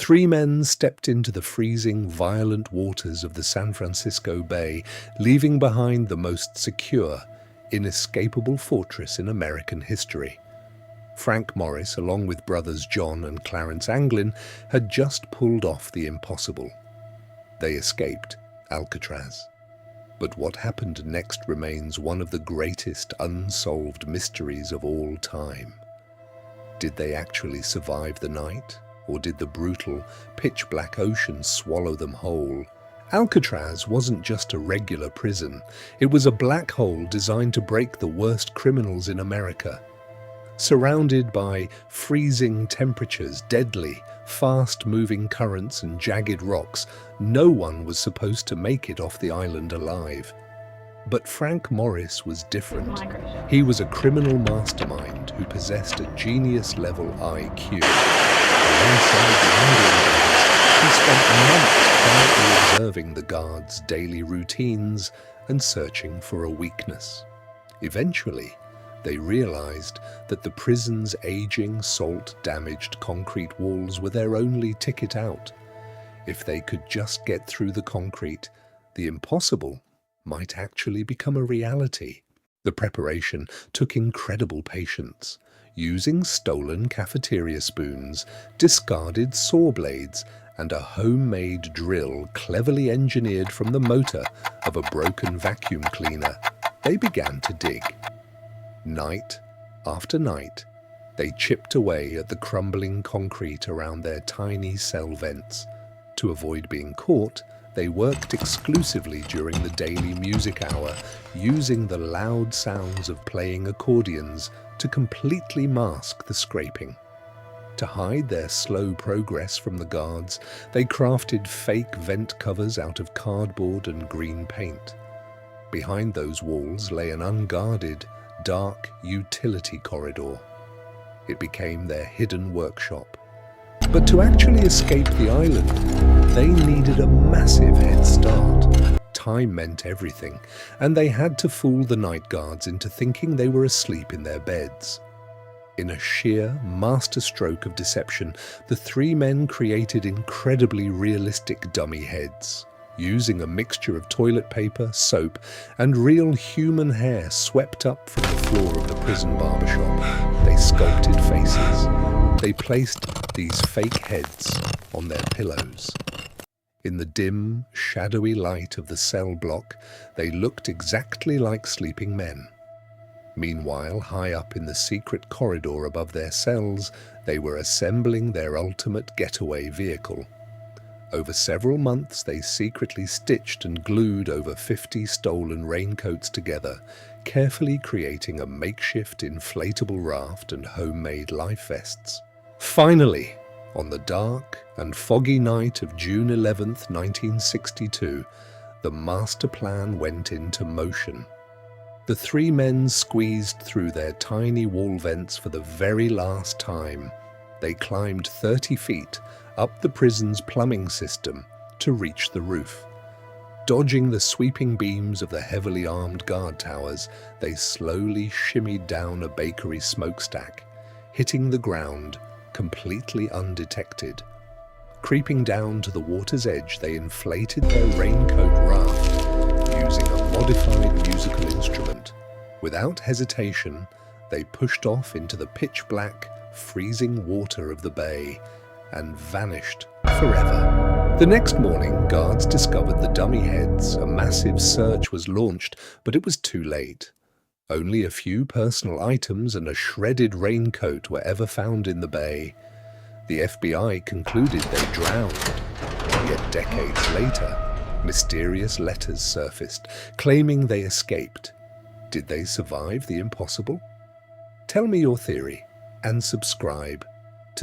three men stepped into the freezing, violent waters of the San Francisco Bay, leaving behind the most secure, inescapable fortress in American history. Frank Morris, along with brothers John and Clarence Anglin, had just pulled off the impossible. They escaped Alcatraz. But what happened next remains one of the greatest unsolved mysteries of all time. Did they actually survive the night, or did the brutal, pitch-black ocean swallow them whole? Alcatraz wasn't just a regular prison. It was a black hole designed to break the worst criminals in America. Surrounded by freezing temperatures, deadly, fast-moving currents and jagged rocks, no one was supposed to make it off the island alive. But Frank Morris was different. He was a criminal mastermind who possessed a genius-level IQ. Alongside the Anglin guards, he spent months quietly observing the guards' daily routines and searching for a weakness. Eventually, they realized that the prison's aging, salt-damaged concrete walls were their only ticket out. If they could just get through the concrete, the impossible might actually become a reality. The preparation took incredible patience, using stolen cafeteria spoons, discarded saw blades, and a homemade drill cleverly engineered from the motor of a broken vacuum cleaner. They began to dig. Night after night, they chipped away at the crumbling concrete around their tiny cell vents. To avoid being caught, they worked exclusively during the daily music hour, using the loud sounds of playing accordions to completely mask the scraping. To hide their slow progress from the guards, they crafted fake vent covers out of cardboard and green paint. Behind those walls lay an unguarded, dark utility corridor. It became their hidden workshop. But to actually escape the island, they needed a massive head start. Time meant everything, and they had to fool the night guards into thinking they were asleep in their beds. In a sheer masterstroke of deception, the three men created incredibly realistic dummy heads. Using a mixture of toilet paper, soap, and real human hair swept up from the floor of the prison barbershop, they sculpted faces. They placed these fake heads on their pillows. In the dim, shadowy light of the cell block, they looked exactly like sleeping men. Meanwhile, high up in the secret corridor above their cells, they were assembling their ultimate getaway vehicle. Over several months, they secretly stitched and glued over 50 stolen raincoats together, carefully creating a makeshift inflatable raft and homemade life vests. Finally, on the dark and foggy night of June 11th, 1962, the master plan went into motion. The three men squeezed through their tiny wall vents for the very last time. They climbed 30 feet up the prison's plumbing system to reach the roof. Dodging the sweeping beams of the heavily armed guard towers, they slowly shimmied down a bakery smokestack, hitting the ground completely undetected. Creeping down to the water's edge, they inflated their raincoat raft using a modified musical instrument. Without hesitation, they pushed off into the pitch-black, freezing water of the bay and vanished forever. The next morning, guards discovered the dummy heads. A massive search was launched, but it was too late. Only a few personal items and a shredded raincoat were ever found in the bay. The FBI concluded they drowned. Yet decades later, mysterious letters surfaced, claiming they escaped. Did they survive the impossible? Tell me your theory and subscribe.